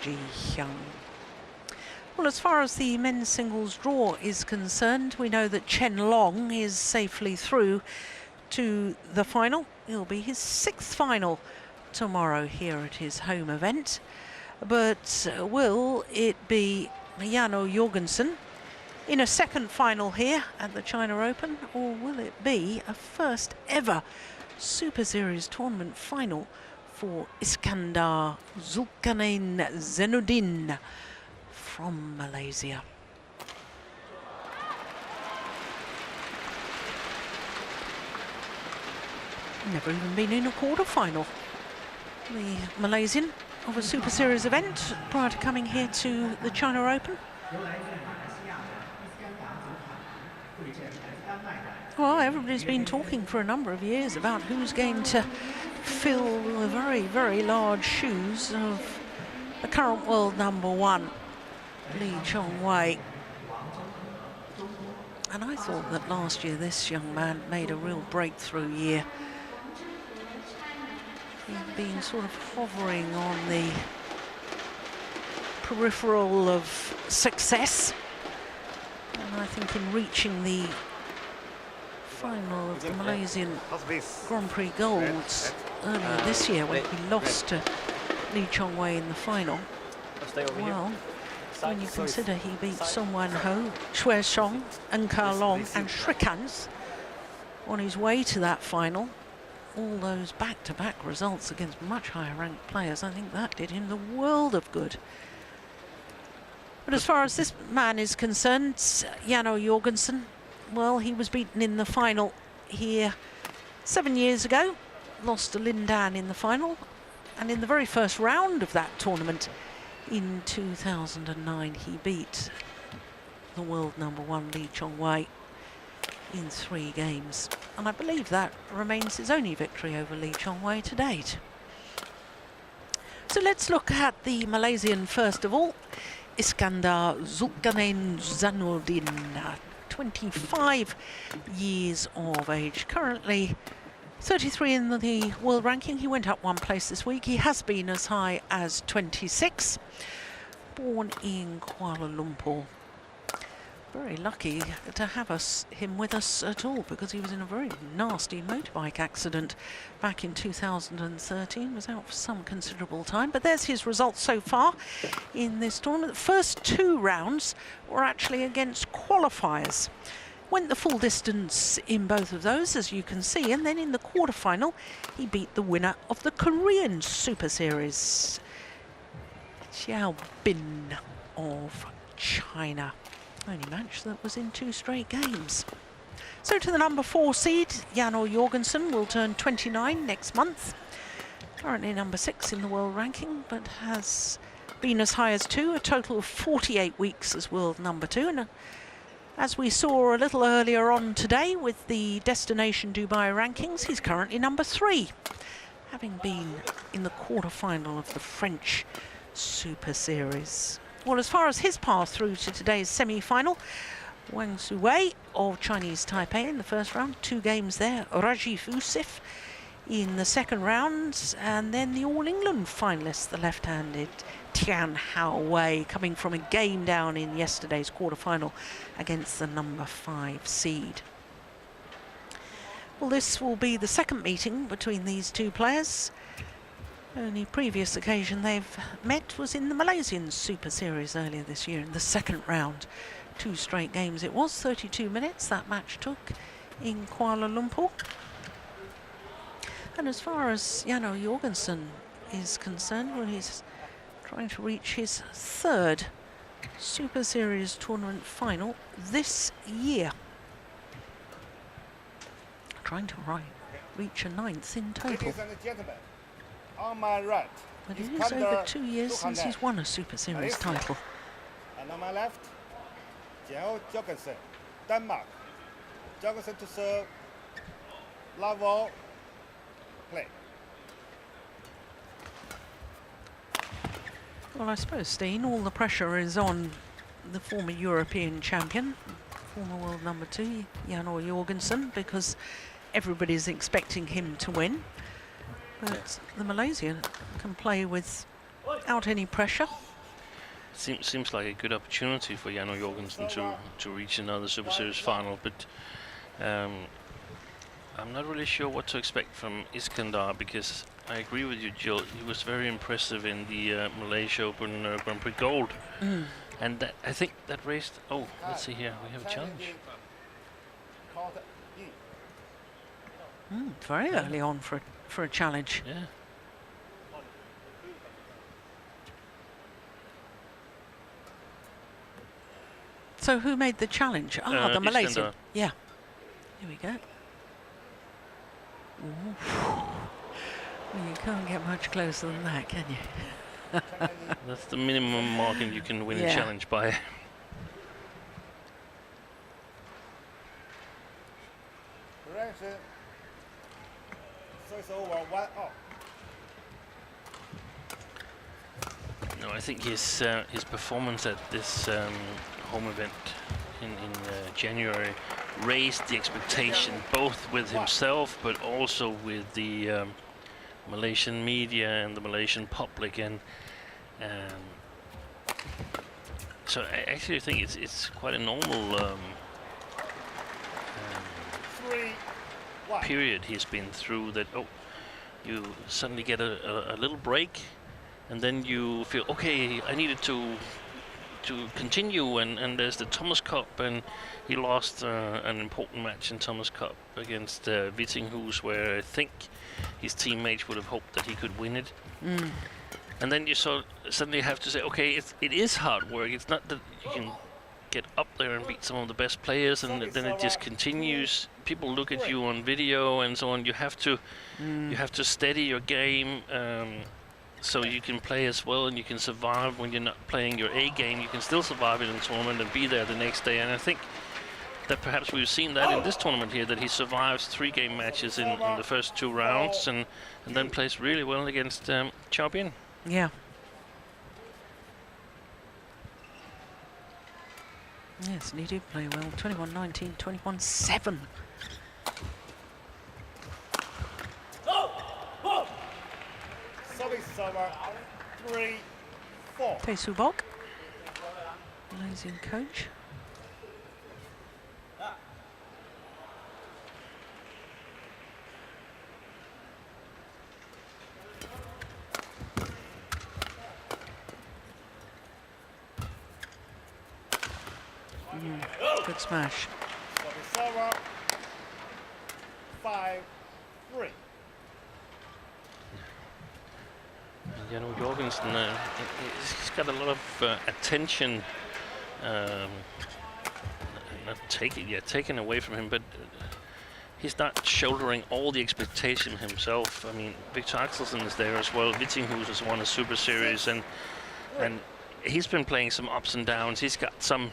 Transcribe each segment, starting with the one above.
Ji Hyung. Well, as far as the men's singles draw is concerned, we know that Chen Long is safely through to the final. It'll be his 6th final tomorrow here at his home event. But will it be Janno Jorgensen in a second final here at the China Open, or will it be a first ever Super Series tournament final for Iskandar Zulkarnain Zainuddin from Malaysia? Never even been in a quarter-final, the Malaysian, of a Super Series event prior to coming here to the China Open. Well, everybody's been talking for a number of years about who's going to fill the very, very large shoes of the current world #1, Lee Chong-wei. And I thought that last year this young man made a real breakthrough year. He'd been sort of hovering on the peripheral of success. And I think in reaching the final of the Malaysian Grand Prix Golds earlier this year, when he lost to Lee Chong-wei in the final, well, when you consider he beat Song Wan-ho, Chue Song, Ka Long and Shrikant on his way to that final, all those back-to-back results against much higher ranked players, I think that did him the world of good. But as far as this man is concerned, Janno Jorgensen, well, he was beaten in the final here 7 years ago, lost to Lin Dan in the final, and in the very first round of that tournament in 2009, he beat the world #1 Lee Chong-wei in 3 games. And I believe that remains his only victory over Lee Chong-wei to date. So let's look at the Malaysian first of all, Iskandar Zulkarnain Zainuddin, 25 years of age, currently 33 in the world ranking. He went up 1 place this week. He has been as high as 26. Born in Kuala Lumpur. Very lucky to have him with us at all, because he was in a very nasty motorbike accident back in 2013. Was out for some considerable time, but there's his results so far in this tournament. The first 2 rounds were actually against qualifiers. Went the full distance in both of those, as you can see, and then in the quarterfinal he beat the winner of the Korean Super Series, Xiao Bin of China. Only match that was in 2 straight games. So to the #4 seed, Janno Jorgensen will turn 29 next month. Currently #6 in the world ranking, but has been as high as 2, a total of 48 weeks as world #2. And as we saw a little earlier on today with the Destination Dubai rankings, he's currently #3, having been in the quarter-final of the French Super Series. Well, as far as his path through to today's semi-final, Wang Suwei of Chinese Taipei in the first round, 2 games there, Rajiv Usif in the second round, and then the All-England finalist, the left-handed Tian Hao Wei, coming from a game down in yesterday's quarter-final against the #5 seed. Well, this will be the second meeting between these 2 players. Only previous occasion they've met was in the Malaysian Super Series earlier this year in the second round. 2 straight games it was, 32 minutes that match took in Kuala Lumpur. And as far as Janno Jorgensen is concerned, well, he's trying to reach his 3rd Super Series tournament final this year. Trying to reach a 9th in total. Ladies and gentlemen, on my right, but it is over 2 years since he's won a Super Series title. And on my left, Jorgensen, Denmark. Jorgensen to serve, level, play. Well, I suppose, Steen, all the pressure is on the former European champion, former world #2, Janno Jorgensen, because everybody's expecting him to win. But the Malaysian can play without any pressure. seems like a good opportunity for Jan Jorgensen to reach another Super Series final, but I'm not really sure what to expect from Iskandar, because I agree with you, Jill. He was very impressive in the Malaysia Open Grand Prix Gold, and that, I think that raised. Oh, let's see here. We have a challenge. Very early on for a challenge. Yeah. So who made the challenge? Ah, the Malaysian. Iskandar. Yeah. Here we go. Ooh. Well, you can't get much closer than that, can you? That's the minimum marking you can win a challenge by. Correction. So it's over 1 up. No, I think his performance at this home event in January raised the expectation, both with himself but also with the Malaysian media and the Malaysian public, and so I actually think it's quite a normal period he's been through, that you suddenly get a little break, and then you feel, okay, I needed to continue, and there's the Thomas Cup, and he lost an important match in Thomas Cup against Vittinghus, where I think his teammates would have hoped that he could win it. And then you suddenly have to say, okay, it is hard work. It's not that you can get up there and beat some of the best players, and then it just continues. People look at you on video and so on. You have to steady your game, so you can play as well, and you can survive when you're not playing your A game. You can still survive in a tournament and be there the next day. And I think that perhaps we've seen that in this tournament here, that he survives 3 game matches in the first 2 rounds, and then plays really well against Chao Bin. Yeah. Yes, and he did play well. 21-19, 21-7. Service over 3-4. Pei Subok, Malaysian coach. Good smash. Service over 5-3. Jan Jorgensen, he's got a lot of attention, not taken away from him, but he's not shouldering all the expectation himself. I mean, Victor Axelsen is there as well. Vittinghus has won a Super Series, and he's been playing some ups and downs. He's got some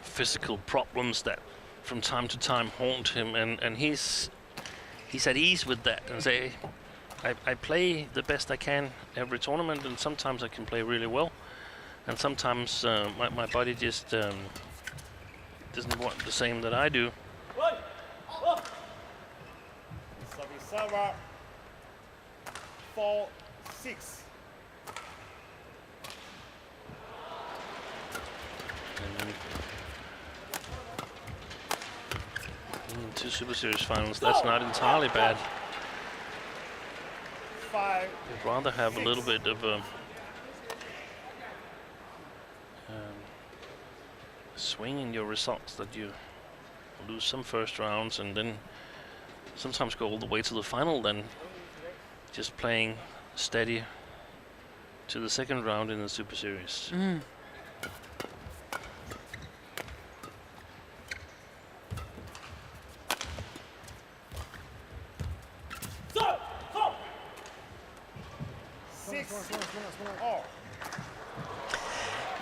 physical problems that from time to time haunt him, and he's at ease with that, and say, I play the best I can every tournament, and sometimes I can play really well, and sometimes my body just doesn't want the same that I do. Service over 4-6. Into Super Series finals, that's not entirely bad. I'd rather have a little bit of a swing in your results, that you lose some first rounds and then sometimes go all the way to the final, than just playing steady to the second round in the Super Series.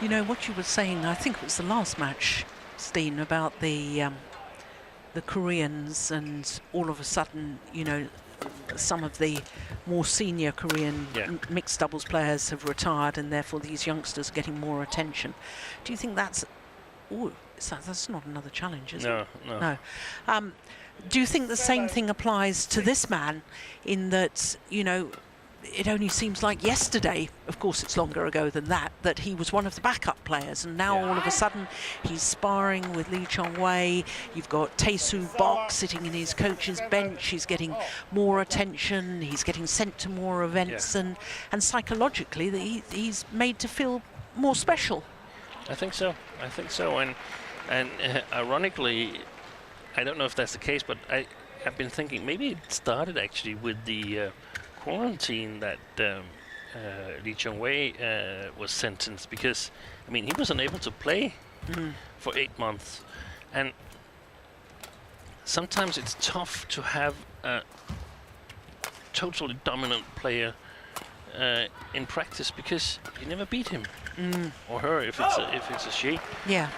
You know what you were saying, I think it was the last match, Steen, about the Koreans, and all of a sudden, you know, some of the more senior Korean mixed doubles players have retired, and therefore these youngsters are getting more attention. Do you think that's... Oh, that's not another challenge, is it? No. Do you think the same thing applies to this man, in that, you know, it only seems like yesterday, of course it's longer ago than that, that he was one of the backup players, and now all of a sudden he's sparring with Lee Chong-wei. You've got Tae-Soo Bok sitting in his coach's bench. He's getting more attention, he's getting sent to more events, and psychologically he's made to feel more special. I think so. I think so. And ironically, I don't know if that's the case, but I've been thinking maybe it started actually with the quarantine that Lee Chong-wei was sentenced, because I mean he was unable to play for 8 months, and sometimes it's tough to have a totally dominant player in practice, because you never beat him or her if it's a she. Yeah.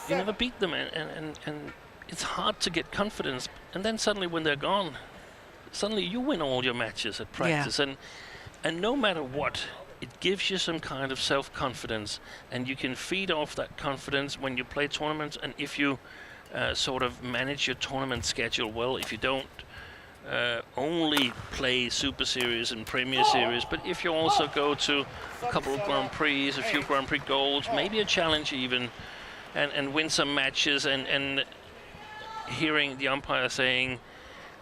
You never beat them, and it's hard to get confidence, and then suddenly when they're gone, suddenly you win all your matches at practice, and no matter what, it gives you some kind of self-confidence, and you can feed off that confidence when you play tournaments. And if you sort of manage your tournament schedule well, if you don't only play Super Series and Premier Series, but if you also go to a couple of Grand Prix, a few Grand Prix Golds, maybe a challenge even, and win some matches, and hearing the umpire saying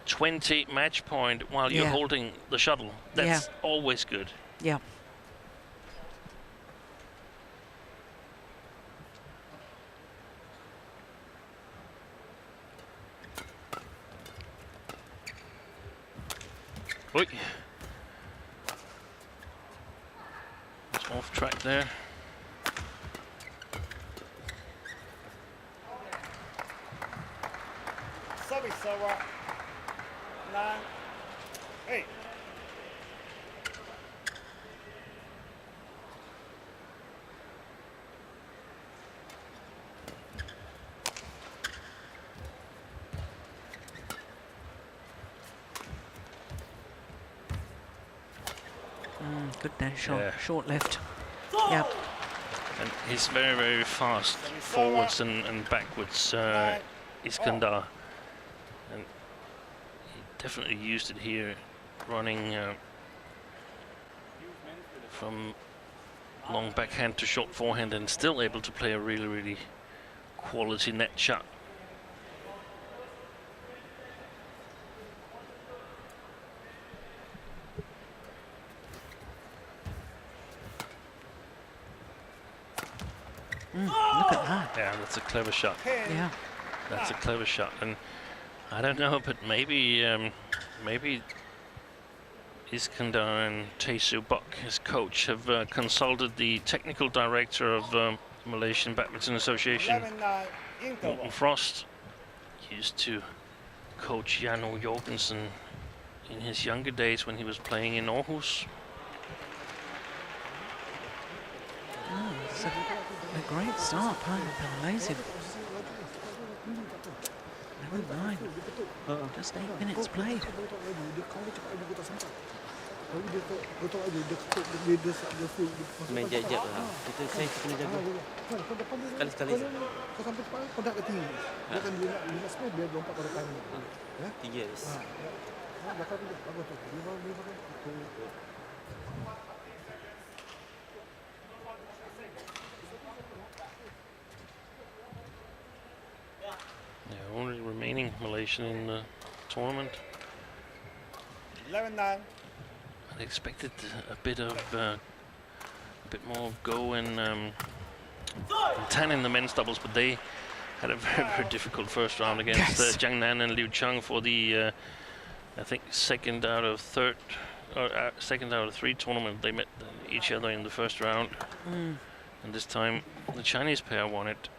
20 match point while you're holding the shuttle, that's always good. Yeah. Oi. It's off track there. Service server 9-8. Good net shot, short left. Yeah. And he's very, very fast forwards and backwards, Iskandar. And he definitely used it here, running from long backhand to short forehand, and still able to play a really, really quality net shot. Look at that. Yeah, that's a clever shot. Yeah. That's a clever shot, and I don't know, but maybe maybe Iskandar and Tae-Soo Bok, his coach, have consulted the technical director of the Malaysian Badminton Association, Morten Frost. Used to coach Jano Jorgensen in his younger days when he was playing in Aarhus. It's a great start by Malaysia. 11-9. Just 8 minutes played. Main jab-jab lah. Kita saya kena jaga. Sekali-sekali. Kau sampai cepat, kau nak ke tinggi. Bukan dia nak smash, dia lompat pada timing. Ya? 3 yes. Belakang tu, bagus tu. Dia bagus. Only remaining Malaysian in the tournament. 11-9. I expected a bit more go in Tan in the men's doubles, but they had a very, very difficult first round against Jiang Nan and Liu Cheng for the I think second out of 3 tournament. They met each other in the first round, and this time the Chinese pair won it.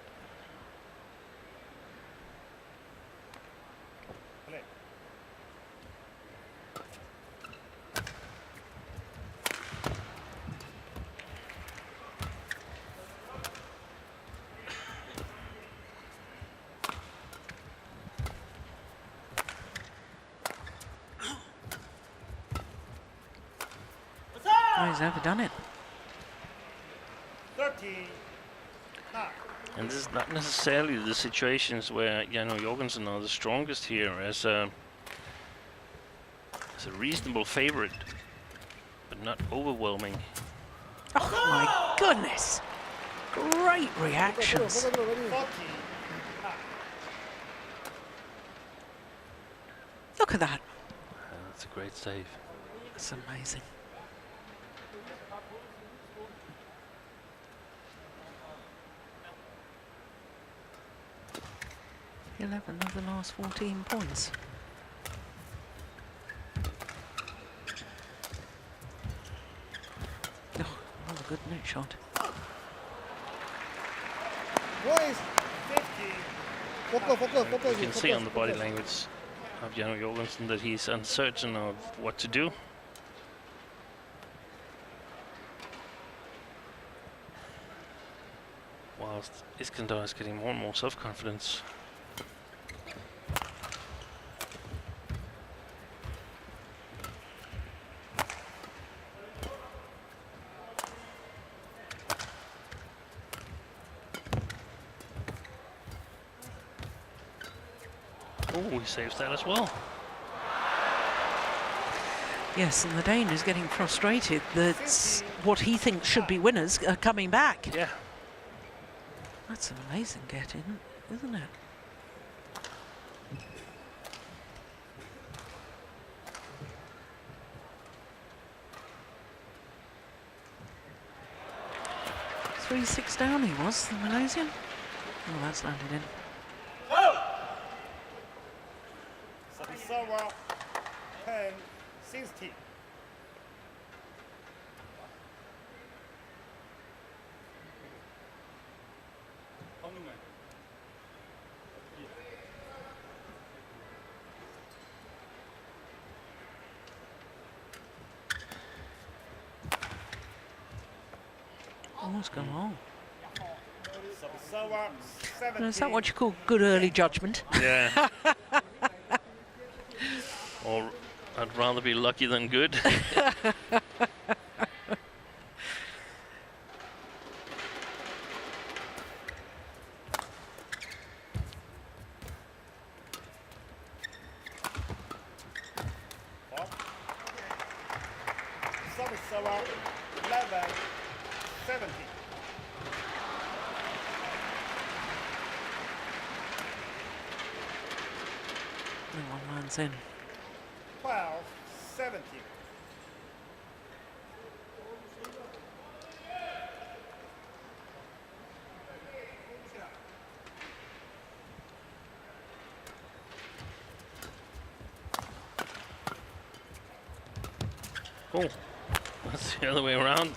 He's overdone it. 13. And this is not necessarily the situations where Jano Jorgensen are the strongest here, as as a reasonable favorite, but not overwhelming. Oh my goodness! Great reactions. Look at that. That's a great save. That's amazing. Eleven of the last 14 points. Oh, another good net shot. Boys, 50. Focus. You can see on the body language of Jan Jorgensen that he's uncertain of what to do. Whilst Iskandar is getting more and more self-confidence. Oh, he saves that as well. Yes, and the Dane is getting frustrated that what he thinks should be winners are coming back. Yeah. That's an amazing get-in, isn't it? Three-six down he was, the Malaysian. Oh, that's landed in. Sabisawa, 10, 60. Oh, what's going on? Sabisawa, 17. Is that what you call good early judgment? Yeah. Or I'd rather be lucky than good. Sabisawa, 11, 70. No one lands in. 12, 70. Oh, that's the other way around.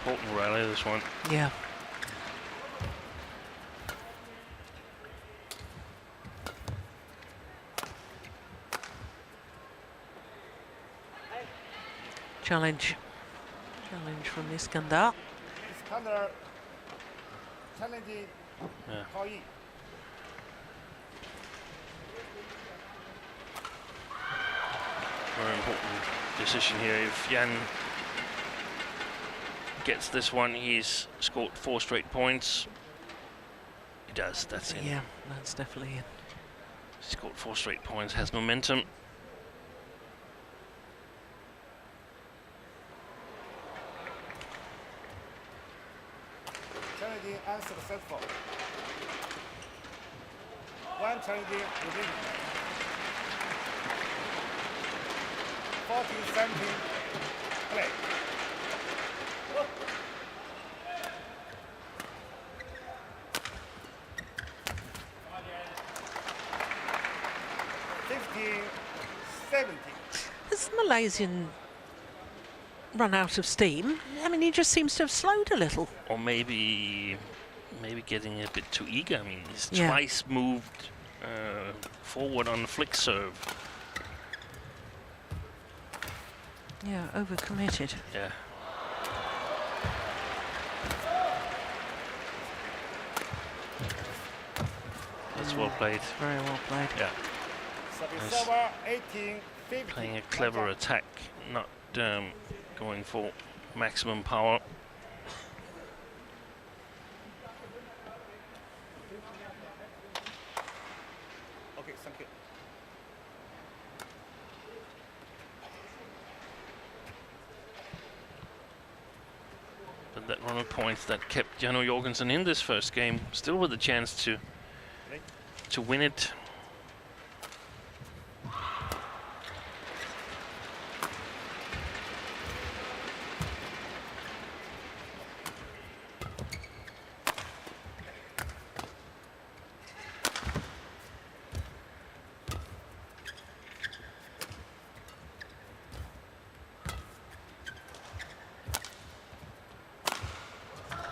Important rally, this one. Yeah. Challenge from Iskandar. Iskandar challenging Thaihot. Very important decision here. If Jan gets this one, he's scored 4 straight points. He does, that's it. Yeah, that's definitely it. He's scored 4 straight points, has momentum. Challenging unsuccessful. One challenging within. 14-17 play. Malaysian run out of steam? I mean, he just seems to have slowed a little. Or maybe getting a bit too eager. I mean, he's Yeah. twice moved forward on the flick serve. Yeah, overcommitted. Yeah. That's well played. Very well played. Yeah. Service over 18-50. Playing a clever attack, not going for maximum power. Okay, thank you. But that run of points that kept Jano Jorgensen in this first game, still with a chance to win it.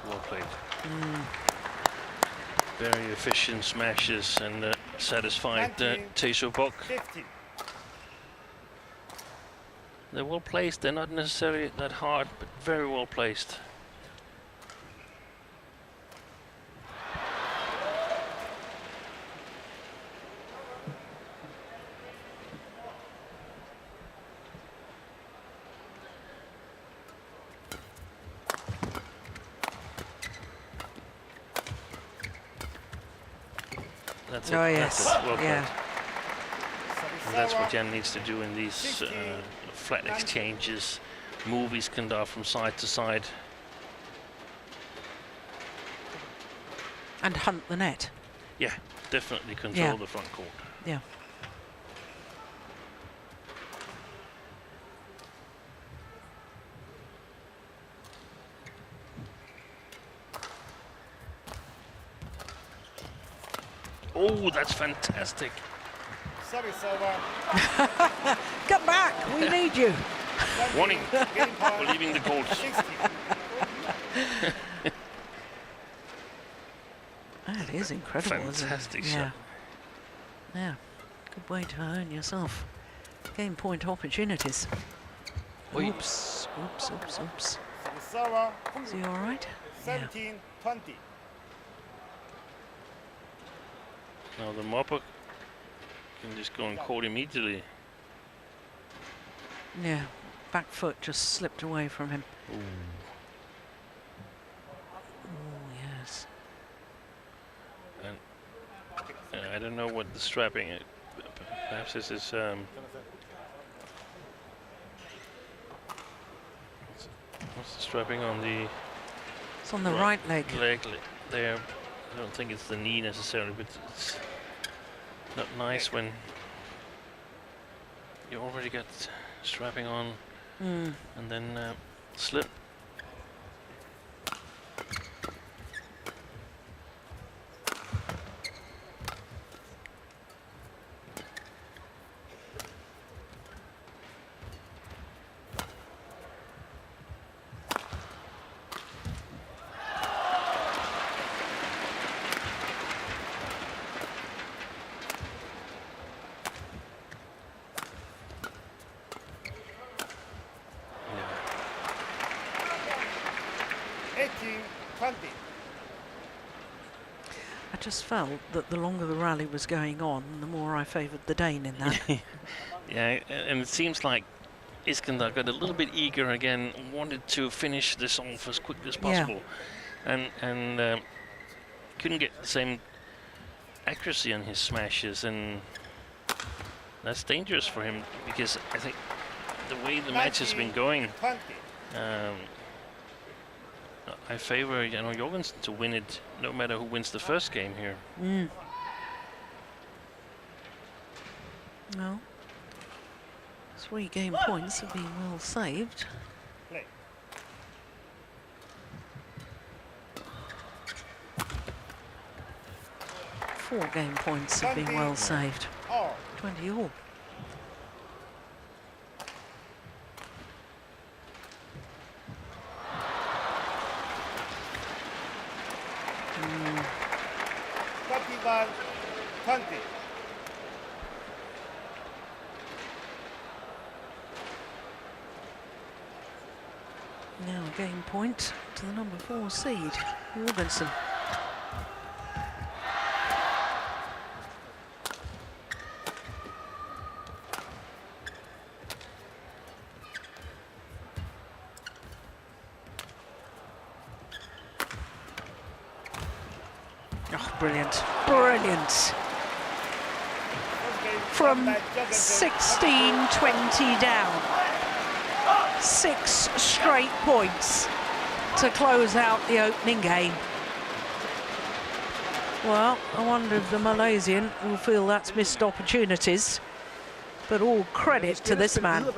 Well played. Very efficient smashes and satisfied Thaihot Bock. 50. They're well placed, they're not necessarily that hard, but very well placed. That's it. Oh, That's yes. it. Well played. Yeah. And that's what Jan needs to do in these flat exchanges. Move Iskandar from side to side. And hunt the net. Yeah, definitely control Yeah. the front court. Yeah. Oh, that's fantastic. Service over. Come back, we need you. Warning, Game we're point leaving the court. 60. That is incredible, isn't it? Fantastic Yeah. shot. Yeah. Good way to earn yourself game point opportunities. Oi. Oops, oops, oops, oops. Service over. Is he all right? Yeah. 17-20. Now the mopper can just go and court immediately. Yeah. Back foot just slipped away from him. Ooh. Oh, yes. And I don't know what the strapping is. Perhaps this is what's the strapping on the It's on the right leg. there? I don't think it's the knee necessarily, but it's not nice when you already got strapping on and then slip. I just felt that the longer the rally was going on, the more I favoured the Dane in that. Yeah, and it seems like Iskandar got a little bit eager again, wanted to finish this off as quickly as possible, and couldn't get the same accuracy on his smashes, and that's dangerous for him because I think the way the match has been going, I favour Jorgensen to win it, no matter who wins the first game here. No. 3 game points have been well saved. Play. 4 game points have been well saved. All. 20 all. 7, 20. Now game point to the number 4 seed, Jorgensen. Oh, brilliant, brilliant. From 16-20 down. 6 straight points to close out the opening game. Well, I wonder if the Malaysian will feel that's missed opportunities, but all credit to this man. 22-20.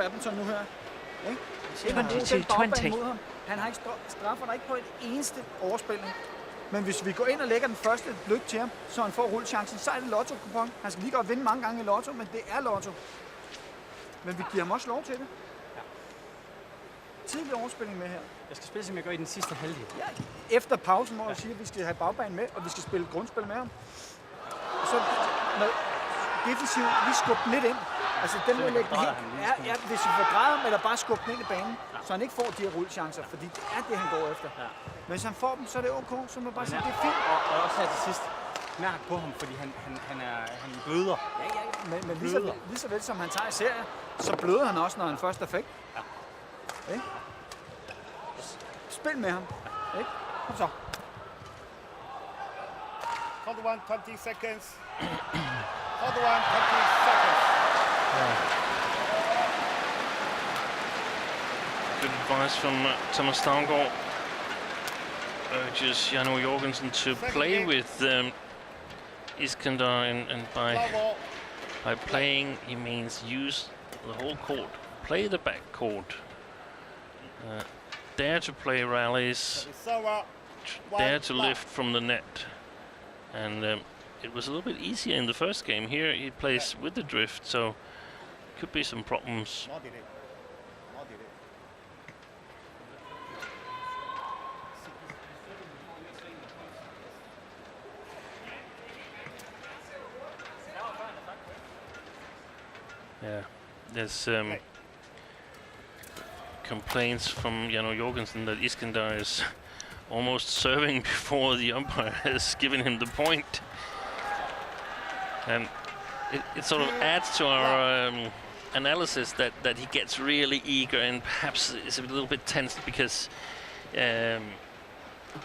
Han har ikke straffer der ikke på et eneste overspilning. Men hvis vi går ind og lægger den første lykke til ham, så han får rullechancen, så er det lotto-kupon. Han skal lige godt vinde mange gange i lotto, men det er lotto. Men vi giver ham også lov til det. Tidlig overspilning med her. Jeg skal spille, som jeg gør i den sidste halvdel. Ja, efter pausen, hvor jeg siger, at vi skal have bagbanen med, og vi skal spille grundspil med ham. Og så defensivt, vi skubber den lidt ind. Altså, den vil lægge den helt. Ja, hvis vi får drejet ham, eller bare skubbe den ind i banen, så han ikke får de her rullechancer, fordi det er det, han går efter. Ja. Men hvis han får dem, så er det ok, så må bare sige, det er fint. Og også her til sidst, mærk på ham, fordi han bløder. Ja, men lige så vel som han tager i serie, så bløder han også, når han først er fæk. Ja. Okay? Spil med ham. Ikke? Kom så. Hold the one, 20 seconds. Hold the one, 20 seconds. Good advice from Thomas Stavngård. Urges Jano Jorgensen to play with Iskandar, and by playing he means use the whole court, play the back court, dare to play rallies, dare to lift from the net, and it was a little bit easier in the first game. Here he plays with the drift, so could be some problems. Yeah, there's complaints from Jano Jorgensen that Iskandar is almost serving before the umpire has given him the point. And it sort of adds to our analysis that he gets really eager and perhaps is a little bit tense because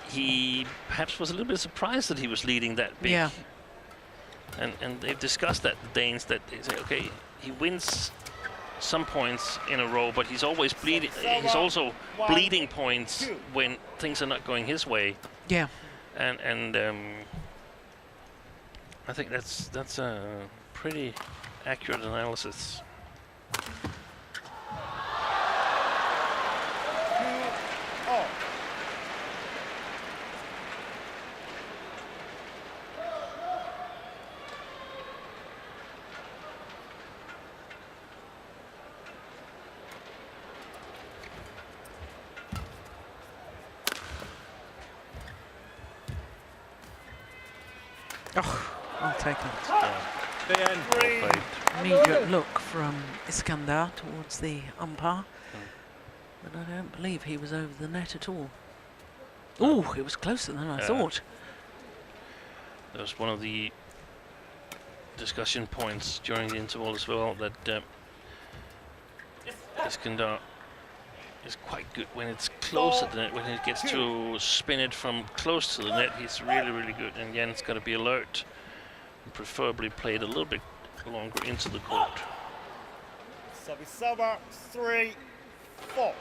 he perhaps was a little bit surprised that he was leading that big. Yeah. And they've discussed that, the Danes, that they say, okay, he wins some points in a row, but he's always bleeding. He's also bleeding points when things are not going his way. Yeah. And I think that's a pretty accurate analysis. Oh, I'll take it. Yeah. Immediate look from Iskandar towards the umpire, but I don't believe he was over the net at all. Oh, it was closer than I thought. That was one of the discussion points during the interval as well, that Iskandar is quite good when it's close at the net. When he gets to spin it from close to the net, he's really, really good. And Jan's got to be alert and preferably play it a little bit longer into the court. Service over, 3, 4.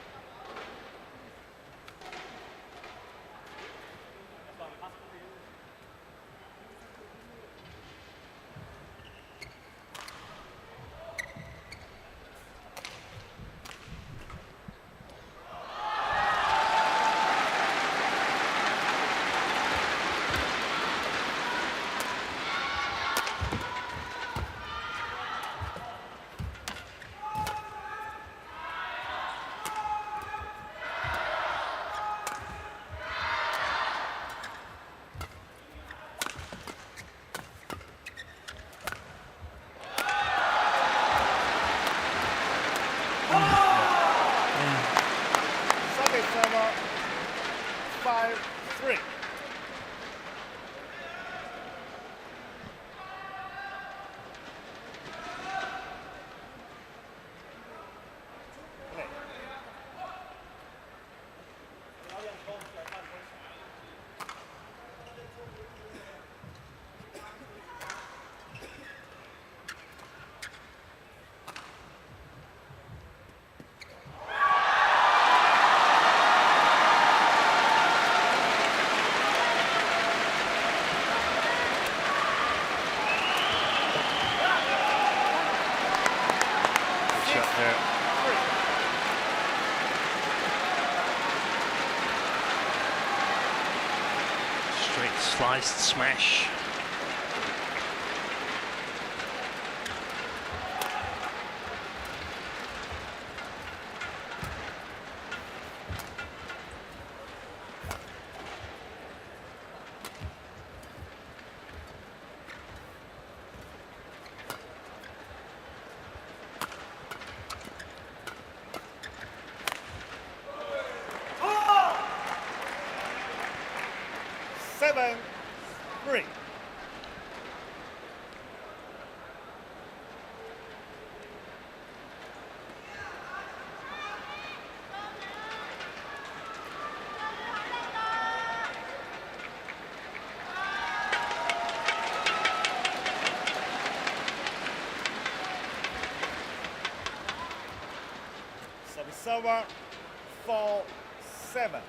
server 5-3. Sliced smash. Server 4-7.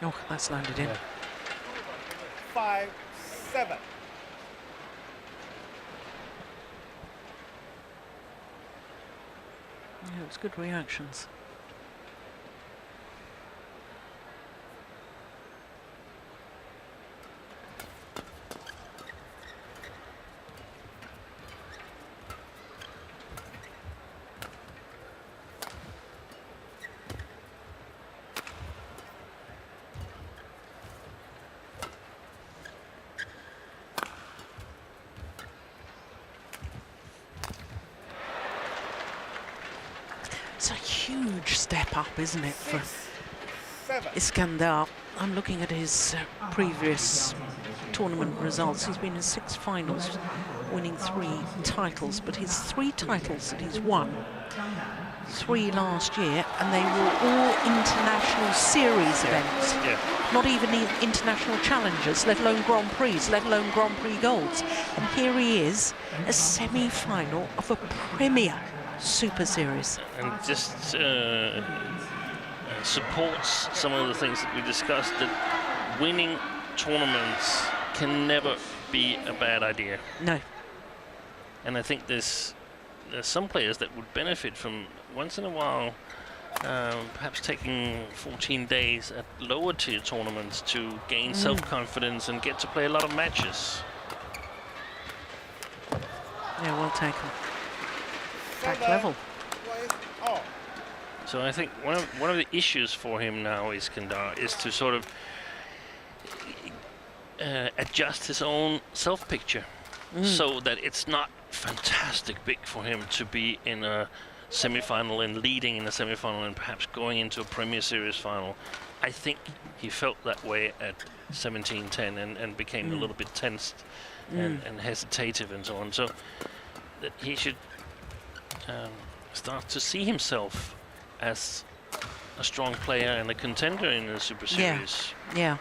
Oh, that's landed in. 5-7. Yeah, it's good reactions. It's a huge step up, isn't it, for Iskandar? I'm looking at his previous tournament results. He's been in 6 finals, winning 3 titles, but his 3 titles that he's won, 3 last year, and they were all international series events. Not even international challengers, let alone Grand Prix, let alone Grand Prix golds. And here he is, a semi-final of a Premier Super Series. And just supports some of the things that we discussed, that winning tournaments can never be a bad idea. No. And I think there's some players that would benefit from once in a while perhaps taking 14 days at lower tier tournaments to gain self-confidence and get to play a lot of matches. Yeah, well taken. Back level. So I think one of the issues for him now, Iskandar, is to sort of adjust his own self-picture so that it's not fantastic big for him to be in a semi-final and leading in a semi-final and perhaps going into a Premier Series final. I think he felt that way at 17-10 and became a little bit tensed and hesitative and so on. So that he should start to see himself as a strong player and a contender in the Super Series. Yeah.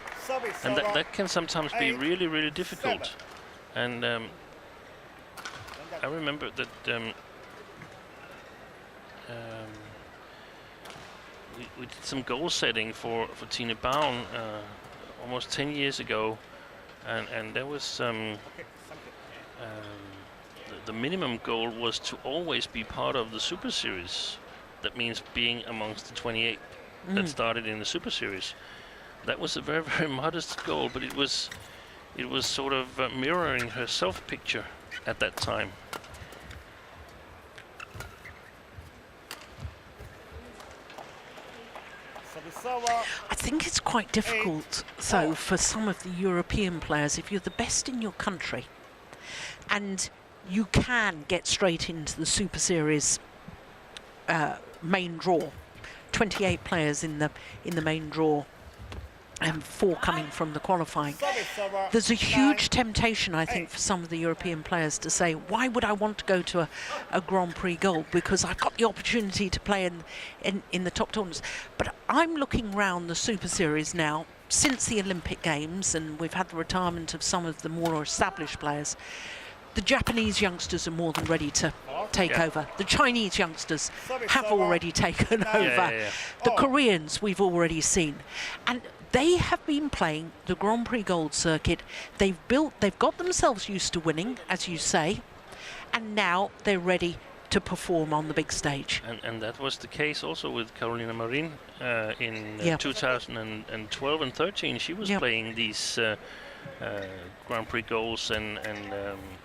And that can sometimes be really, really difficult. And I remember that we did some goal setting for Tine Baun almost 10 years ago, and there was the minimum goal was to always be part of the Super Series. That means being amongst the 28 that started in the Super Series. That was a very, very modest goal, but it was sort of mirroring her self-picture at that time. I think it's quite difficult, though, for some of the European players, if you're the best in your country and you can get straight into the Super Series main draw. 28 players in the main draw and 4 coming from the qualifying. There's a huge temptation, I think, for some of the European players to say, why would I want to go to a Grand Prix Gold? Because I've got the opportunity to play in the top tournaments. But I'm looking round the Super Series now, since the Olympic Games, and we've had the retirement of some of the more established players. The Japanese youngsters are more than ready to take over. The Chinese youngsters have already taken over. The Koreans we've already seen. And they have been playing the Grand Prix Gold circuit. They've got themselves used to winning, as you say, and now they're ready to perform on the big stage. And that was the case also with Carolina Marin in 2012 and 13. She was playing these Grand Prix Golds and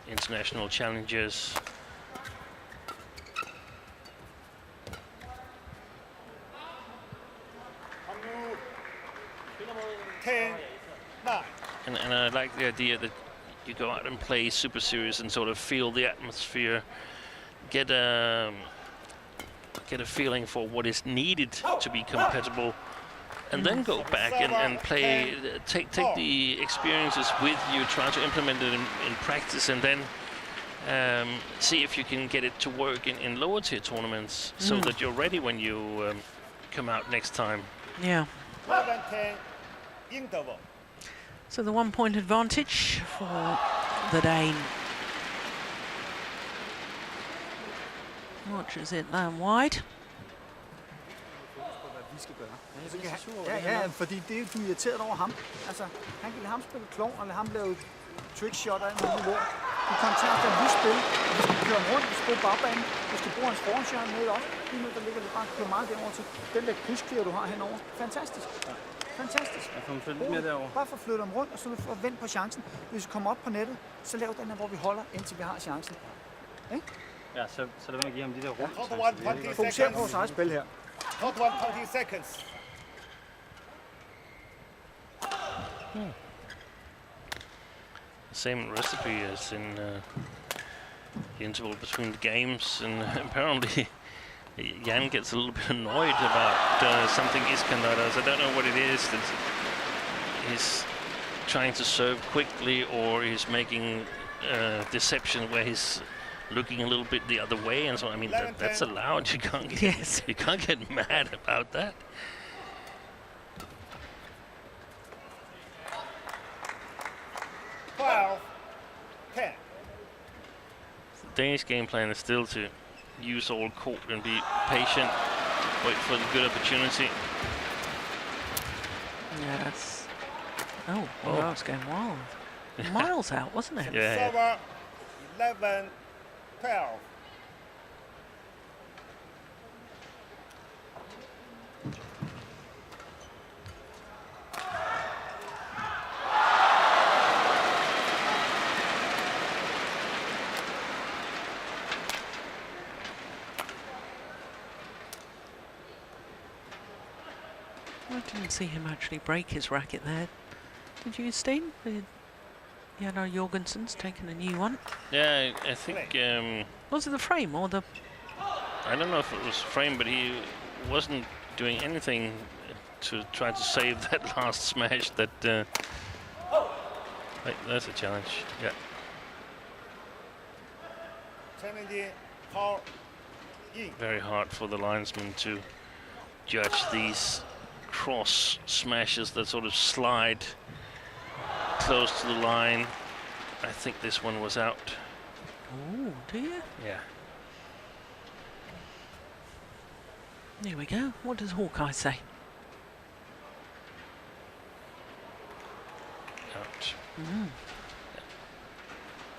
international challenges. And I like the idea that you go out and play Super Series and sort of feel the atmosphere, get a feeling for what is needed to be compatible, and then go back and play, take the experiences with you, try to implement it in practice, and then see if you can get it to work in lower tier tournaments, so that you're ready when you come out next time. Yeah. So the 1 point advantage for the Dane. Watches it land wide. Ja, fordi det, du er irriteret over ham. Altså, han kan lade ham spille klovn, og lade ham lave trickshot af en mulig lort. Du kontakter et nyt spil, og vi skal køre ham rundt, vi skal bruge bagbanen, vi skal bruge hans forhåndshjørne med op. Lige nu, der ligger det bare køre meget derover til. Den der krydsklæder, du har henover. Fantastisk. Fantastisk. Jeg får flyttet lidt mere derover. Bare for at flytte dem rundt, og så vent på chancen. Hvis vi kommer op på nettet, så lav den her, hvor vi holder, indtil vi har chancen. Ikke? Ja, så lad mig give ham de der rum. Fokuser på vores eget spil her. Hot one, 20 seconds. Same recipe as in the interval between the games, and apparently Jan gets a little bit annoyed about something Iskandar does. I don't know what it is. That he's trying to serve quickly, or he's making deception where he's looking a little bit the other way, and so I mean that's allowed. You can't get you can't get mad about that. The Danish game plan is still to use all court and be patient, wait for the good opportunity. Yes. Oh, well, that was going wild. Miles out, wasn't it? Yeah. 11, 12. I didn't see him actually break his racket there. Did you, Steen? Yeah, no, Jorgensen's taken a new one. Yeah, I think... was it the frame or the... I don't know if it was frame, but he wasn't doing anything to try to save that last smash that... Wait, that's a challenge, yeah. Very hard for the linesman to judge these cross smashes that sort of slide close to the line. I think this one was out. Oh, do you? Yeah. There we go. What does Hawkeye say? Out.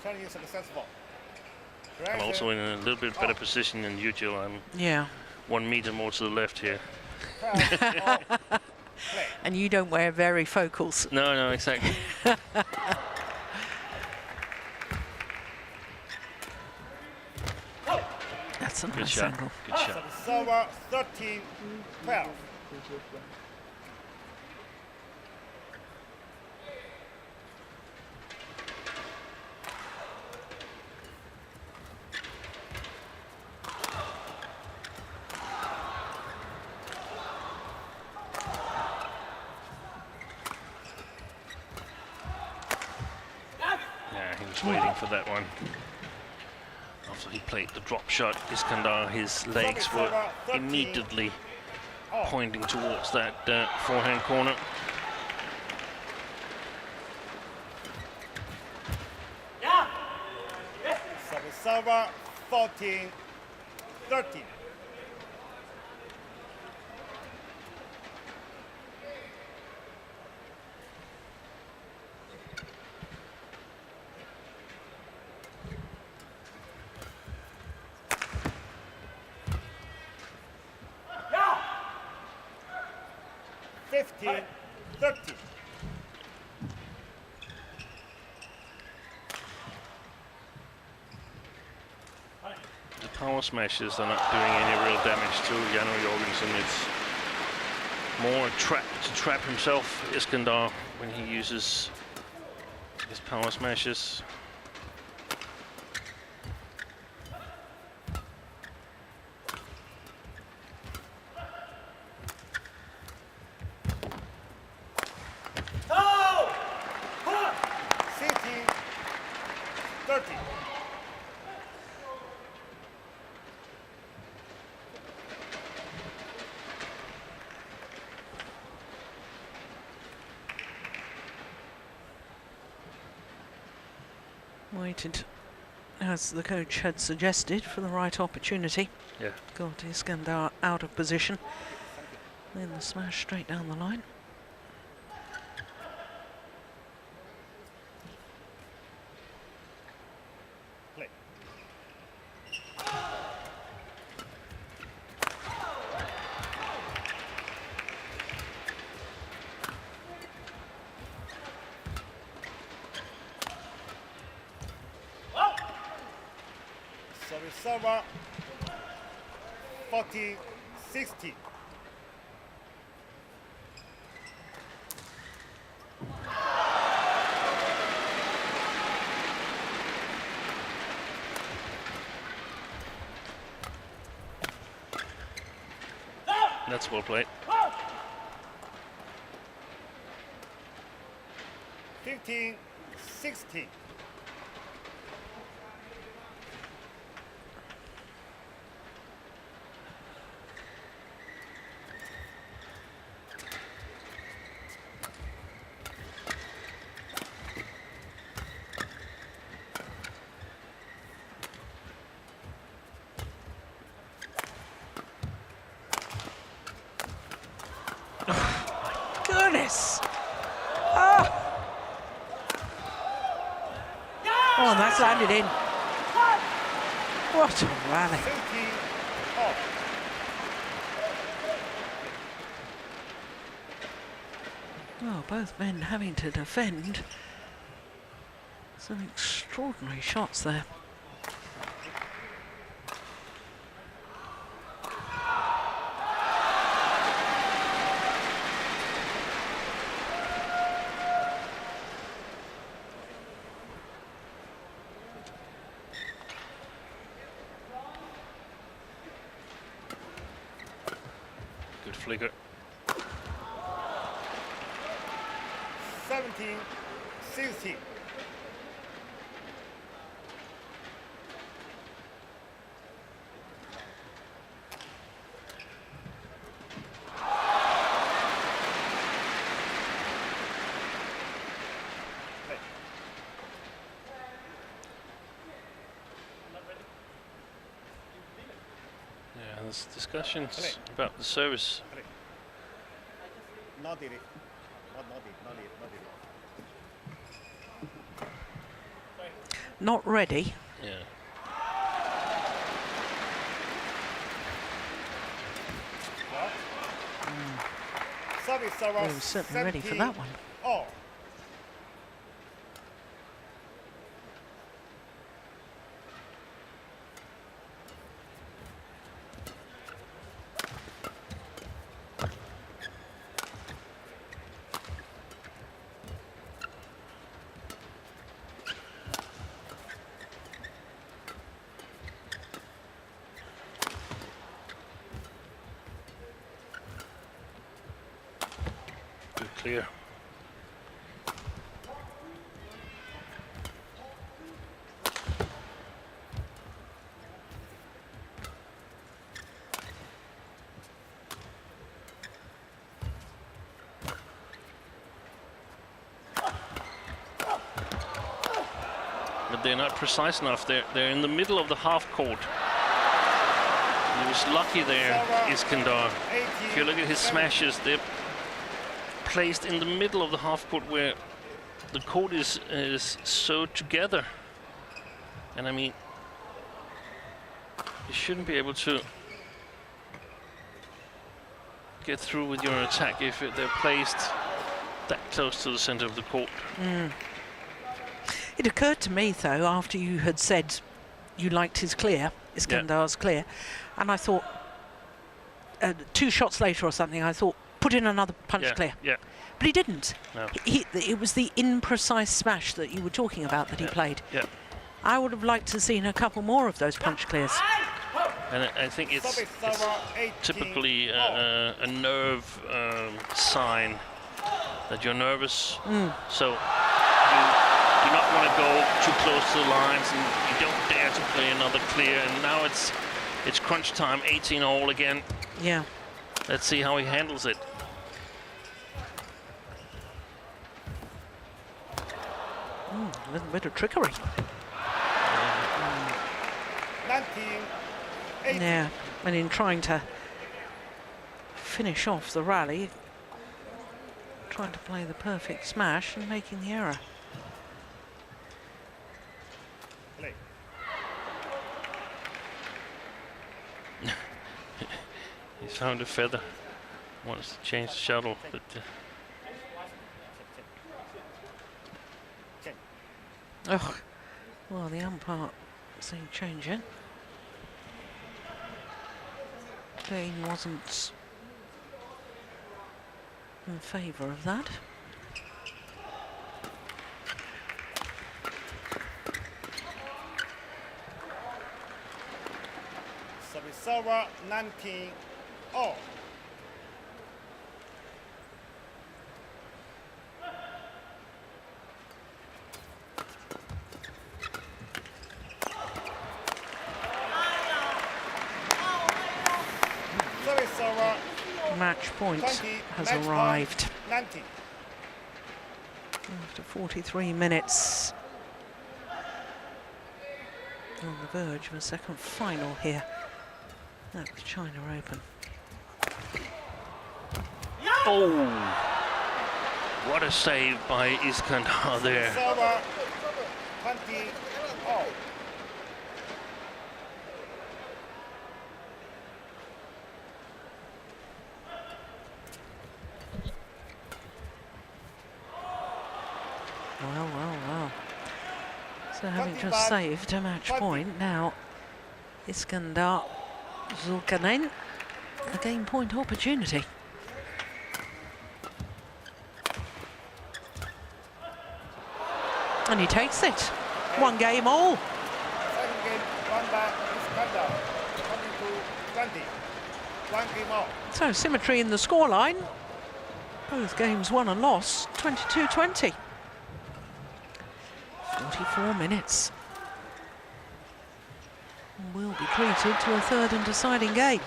Challenge successful. I'm also in a little bit better position than usual. I'm 1 meter more to the left here. And you don't wear varifocals. No, exactly. That's a Good nice shot. angle. Good shot. Server 13, 12. was waiting for that one. After he played the drop shot, Iskandar, his legs were immediately pointing towards that forehand corner. Server 14-13. Yeah. 15-13. The power smashes are not doing any real damage to Jorgensen. It's more a trap to trap himself, Iskandar, when he uses his power smashes. Waited, as the coach had suggested, for the right opportunity. Yeah. Got Iskandar out of position. Then the smash straight down the line. Play. Server 40-60. That's well played. 15-16. Goodness! Oh! Oh, and that's landed in. What a rally. Well, both men having to defend. Some extraordinary shots there. Good flicker. 17-16. Yeah, there's discussions about the service. Not it. Not it. Not ready. Yeah. Service server Well, he was certainly ready for that one. Oh. Clear. they're not precise enough. They're in the middle of the half court. He was lucky there, Iskandar. If you look at his smashes, they're placed in the middle of the half court where the court is sewed together. And I mean, you shouldn't be able to get through with your attack if they're placed that close to the center of the court. It occurred to me, though, after you had said you liked his clear, Iskandar's clear, and I thought, 2 shots later or something, I thought, put in another punch clear. Yeah. But he didn't. No. It was the imprecise smash that you were talking about that he played. Yeah. I would have liked to have seen a couple more of those punch clears. And I think it's typically a nerve sign that you're nervous. So you do not want to go too close to the lines, and you don't dare to play another clear. And now it's crunch time, 18-all again. Yeah. Let's see how he handles it. A little bit of trickery. 19, Yeah, and in trying to finish off the rally, trying to play the perfect smash and making the error. play. He's found a feather. Wants to change the shuttle, but Oh, well, the umpire saying change it. Kane wasn't in favour of that. Service over, 19-all. Service over, Match point 20, has match point, arrived 90. after 43 minutes. On the verge of a second final here at the China Open. oh, what a save by Iskandar there. Service over, 20-all. Well. So having just saved a match point, now Iskandar Zulkarnain, a game point opportunity. And he takes it. 1 game all. Second game won by Iskandar, 22-20. 1 game all. So symmetry in the scoreline. Both games won and lost, 22-20. 44 minutes. Will be treated to a third and deciding game.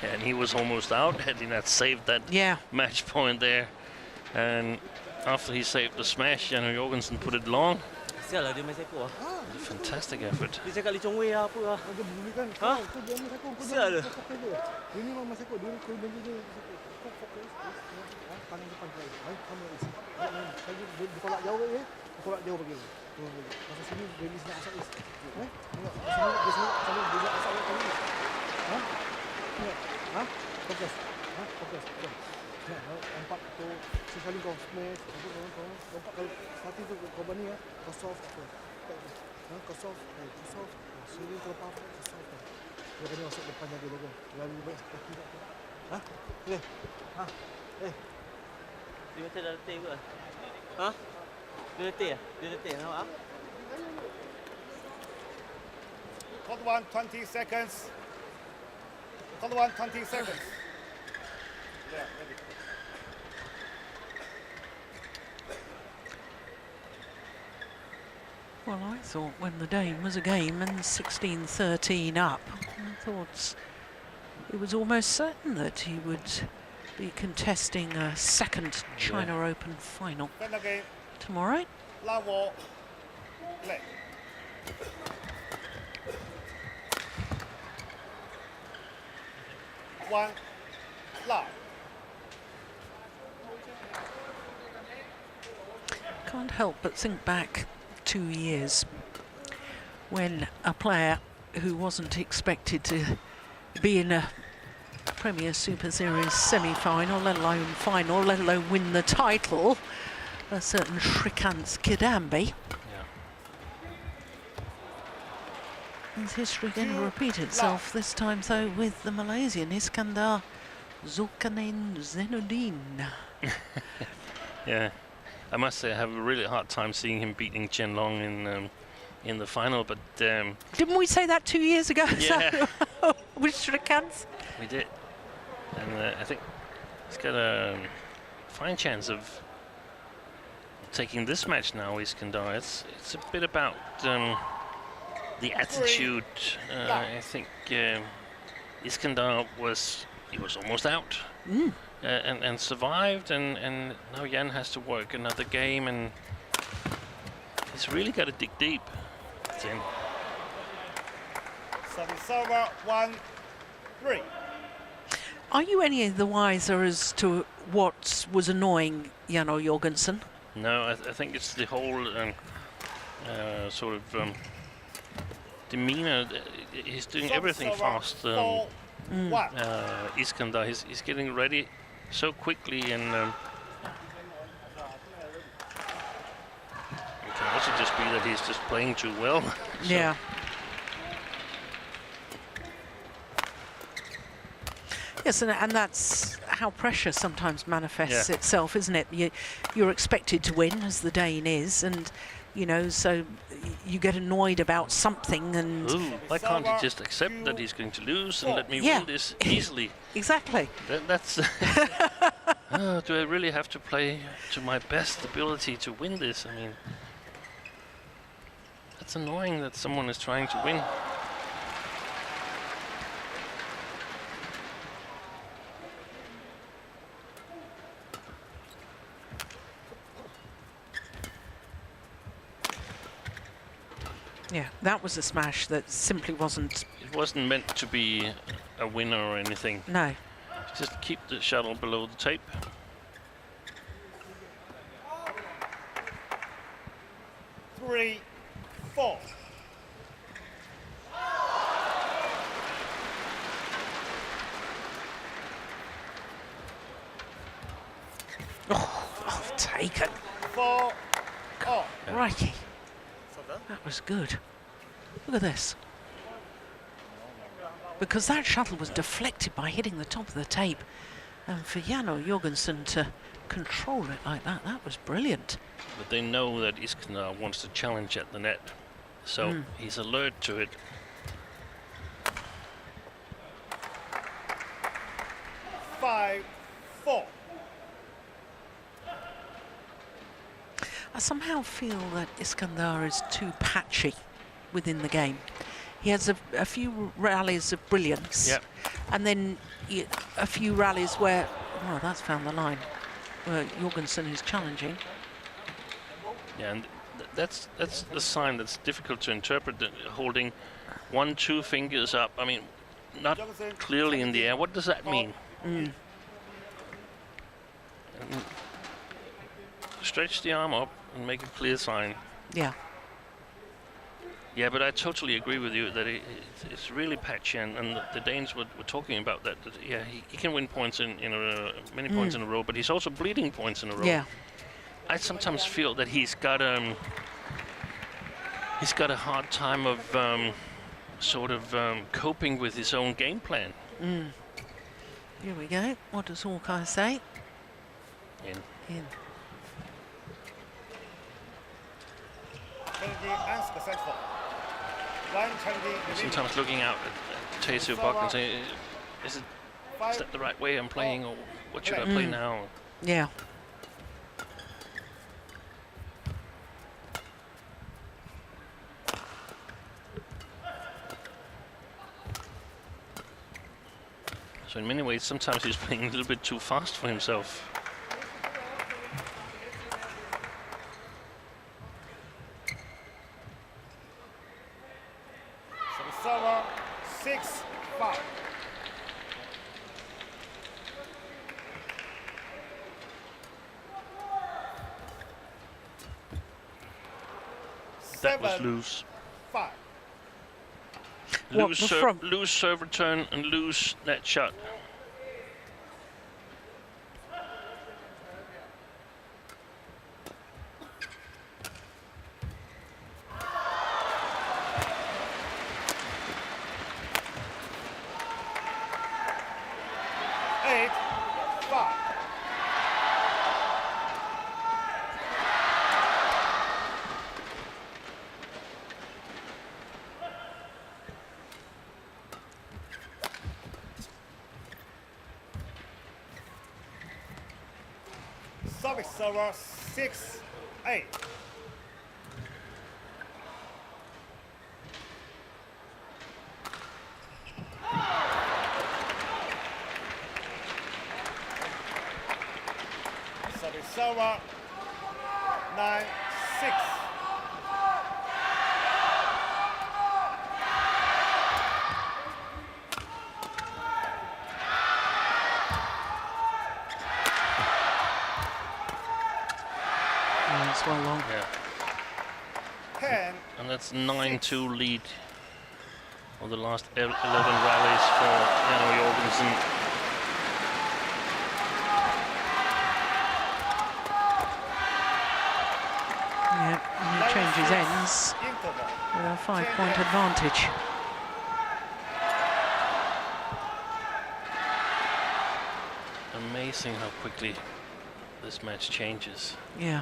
And he was almost out had he not saved that match point there. And after he saved the smash, Jorgensen put it long. Sial lah dia main seko. A fantastic effort. Dia cakap Lee Chong Wei apa ah. Ha? Sial lah. Ini memang seko dia dia fokus tangan depan lagi. Kamu isi. Dia tolak jauh ya. Tolak jauh bagi. Masa sini dia nak asal is. Sini dia nak asal tadi. Ha? Fokus. Fokus. Empat tu sekali kau smash, kau empat kali satu tu kau bani ya, kau soft tu. Kau soft. Sini kau lepas kau soft. Dia kena masuk depan dia dulu. Lalu baik kaki tak. Ha? Okey. Ha. Dia macam dah letih ke? Ha? Dia letih ah? Dia letih nampak ah? Hold one, 20 seconds. Hold one, 20 seconds. Yeah, ready. Well, I thought when the Dane was a game and 16-13 up, I thought it was almost certain that he would be contesting a second China Open final tomorrow. level play. One love. Can't help but think back 2 years when a player who wasn't expected to be in a Premier Super Series semi-final, let alone final, let alone win the title, a certain Shrikant Kidambi. Is history going to repeat itself this time, though, with the Malaysian Iskandar Zulkarnain Zainuddin? Yeah, I must say I have a really hard time seeing him beating Chen Long in the final, but Didn't we say that 2 years ago? Yeah. So, with Shrikant? we did, and I think he's got a fine chance of taking this match now. Iskandar, it's a bit about the attitude. I think Iskandar was almost out and survived, and now Jan has to work another game, and he's really got to dig deep. It's in. Service over 1-3. Are you any the wiser as to what was annoying Jan Jorgensen? No, I think it's the whole sort of demeanor. He's doing everything fast. Iskandar, he's getting ready so quickly, and it can also just be that he's just playing too well. So Yeah. Yes, and that's how pressure sometimes manifests itself, isn't it? You're expected to win, as the Dane is, and you know, so you get annoyed about something, and why can't he just accept that he's going to lose and let me win this easily? Exactly. That's do I really have to play to my best ability to win this? I mean, that's annoying that someone is trying to win. Yeah, that was a smash that simply wasn't. It wasn't meant to be a winner or anything. No. Just keep the shuttle below the tape. Three, 4. Oh, taken. 4. Oh. Crikey. That was good. Look at this. Because that shuttle was deflected by hitting the top of the tape. And for Jan Jorgensen to control it like that, that was brilliant. But they know that Iskandar wants to challenge at the net. So he's alert to it. Five, 4. I somehow feel that Iskandar is too patchy within the game. He has a few rallies of brilliance, and then a few rallies where, oh, that's found the line, where Jorgensen is challenging. Yeah, and that's the sign that's difficult to interpret. Holding 1-2 fingers up. I mean, not clearly in the air. What does that mean? Stretch the arm up and make a clear sign. Yeah. Yeah, but I totally agree with you that it's really patchy, and the Danes were talking about that. Yeah, he can win points in many points in a row, but he's also bleeding points in a row. Yeah. I sometimes feel that he's got a hard time of coping with his own game plan. Here we go. What does Hawkeye say? In. Unsuccessful. Sometimes looking out at Thaihot Buck and saying, is that the right way I'm playing, or what should I play now? Yeah. So in many ways, sometimes he's playing a little bit too fast for himself. That was 7, loose. 5. What, the front? Loose serve return and loose net shot. Service server 6, 8. Service server 9, 6. It's well long. Yeah. 10. And that's 9-2 lead of the last 11 rallies for Jorgensen. Yeah, and he changes ends Interval. with a 5-point advantage. Amazing how quickly this match changes. Yeah.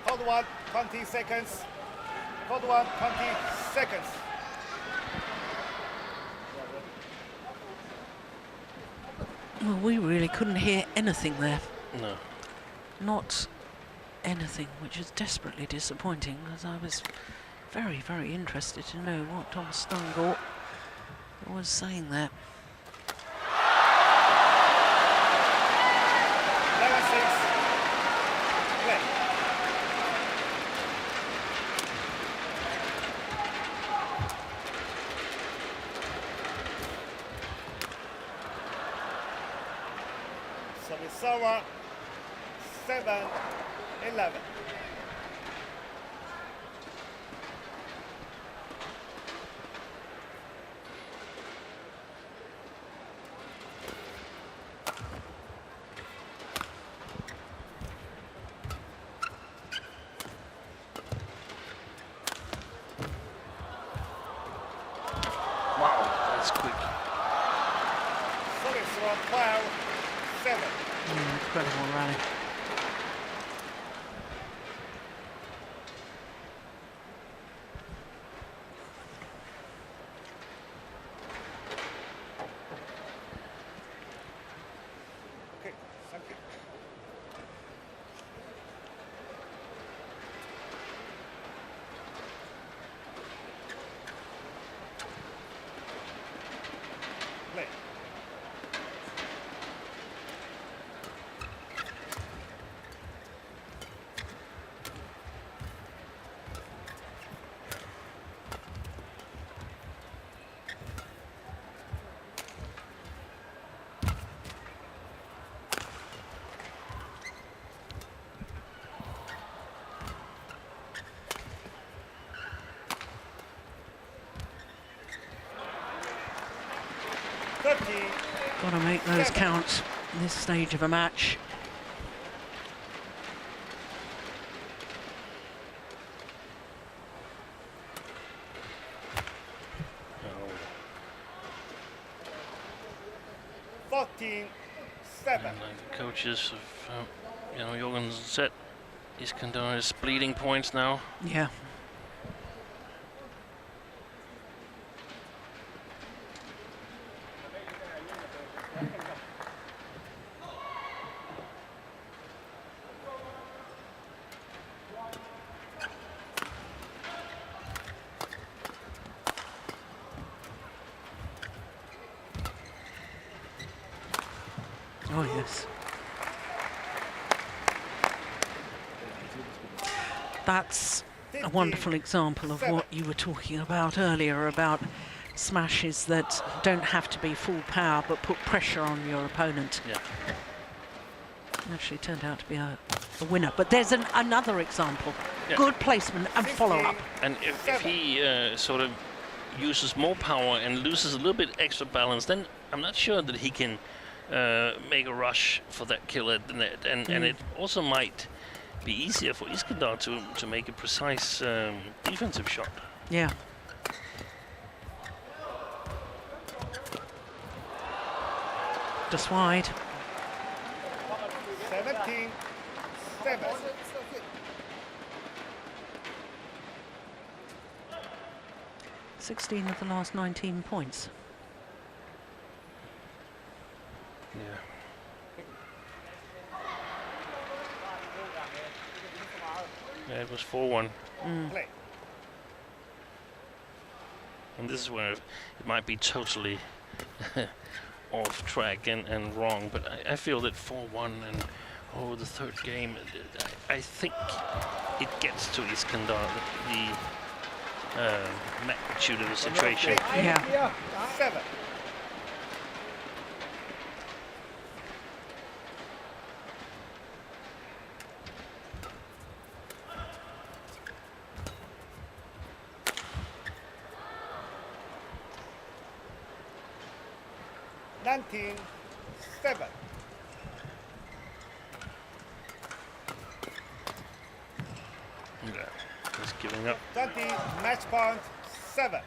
Code 1, 20 seconds. Code 1, 20 seconds. Well, we really couldn't hear anything there. No. Not anything, which is desperately disappointing, because I was very, very interested to know what Thomas Stungort was saying there. 11-6. Play. Service server 7, 11. Wow, that's quick. Service server 12, 7. Incredible rally. Okay, thank you. Play. Got to make those count in this stage of a match. Oh. 14, 7. And like the coaches of Jorgensen said, Iskandar is bleeding points now. Yeah. Yes. That's a wonderful example of what you were talking about earlier, about smashes that don't have to be full power but put pressure on your opponent. Yeah. Actually turned out to be a winner. But there's another example. Yeah. Good placement and follow-up. And if he sort of uses more power and loses a little bit extra balance, then I'm not sure that he can make a rush for that kill at the net. And it also might be easier for Iskandar to make a precise defensive shot. Yeah. Just wide. 17-7. 16 of the last 19 points. Yeah. Yeah, it was 4-1. Play. And this is where it might be totally off track and wrong, but I feel that 4-1 and the third game, I think it gets to Iskandar, the magnitude of the situation. Yeah. 7. Seven. Yeah, he's giving up. 20, match point 7.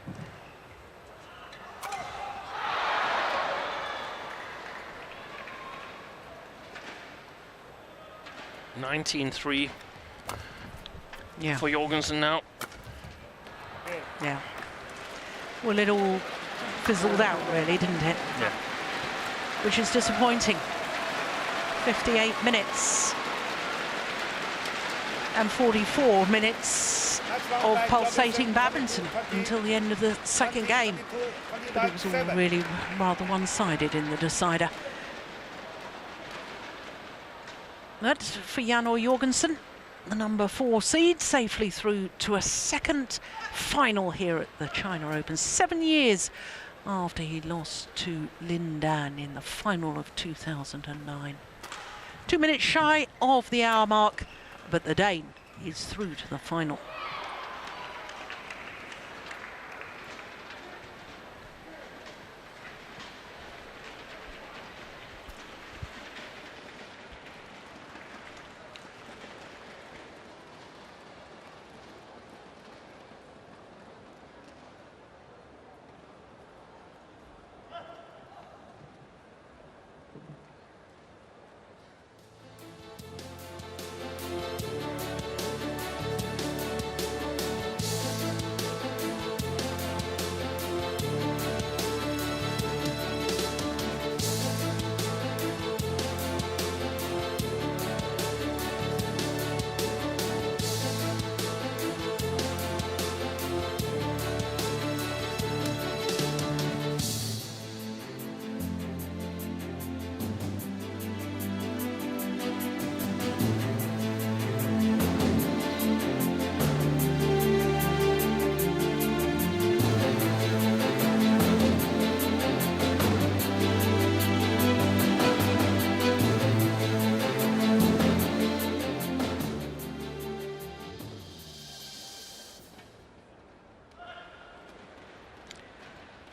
$19-3 Yeah. for Jorgensen now. Yeah. Well, it all fizzled out, really, didn't it? Yeah. Which is disappointing. 58 minutes and 44 minutes of pulsating badminton until the end of the second game. But it was all really rather one-sided in the decider. That's for Janor Jorgensen, the number 4 seed, safely through to a second final here at the China Open, 7 years after he lost to Lin Dan in the final of 2009. 2 minutes shy of the hour mark, but the Dane is through to the final.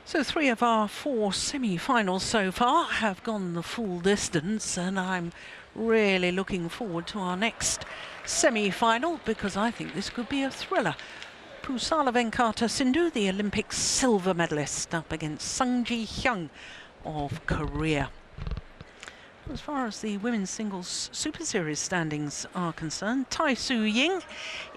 So 3 of our 4 semi-finals so far have gone the full distance, and I'm really looking forward to our next semi-final because I think this could be a thriller. Pusala Venkata Sindhu, the Olympic silver medalist, up against Sung-ji Hyung of Korea. As far as the women's singles Super Series standings are concerned, Tai Su Ying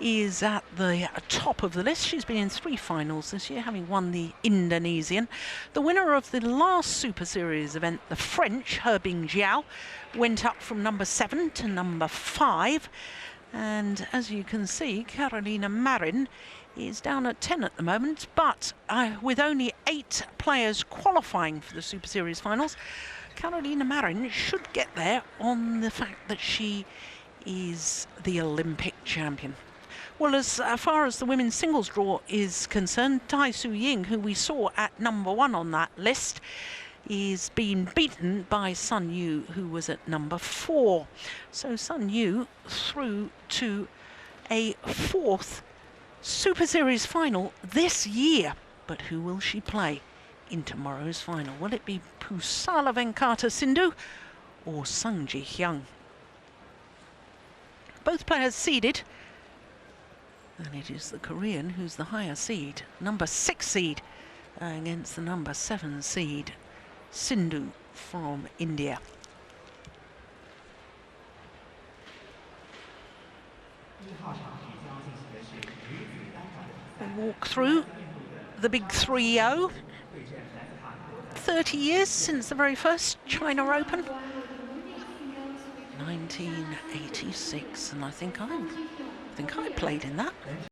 is at the top of the list. She's been in 3 finals this year, having won the Indonesian. The winner of the last Super Series event, the French, Hebing Jiao, went up from number 7 to number 5. And as you can see, Carolina Marin is down at 10 at the moment, but with only 8 players qualifying for the Super Series finals, Carolina Marin should get there on the fact that she is the Olympic champion. Well, as far as the women's singles draw is concerned, Tai Su Ying, who we saw at number 1 on that list, is being beaten by Sun Yu, who was at number 4. So Sun Yu through to a 4th Super Series final this year. But who will she play in tomorrow's final? Will it be Pusala Venkata Sindhu or Sung Ji Hyung? Both players seeded, and it is the Korean who's the higher seed, number 6 seed, against the number 7 seed, Sindhu from India. We walk through the big 3-0. 30 years since the very first China Open. 1986, and I think I played in that.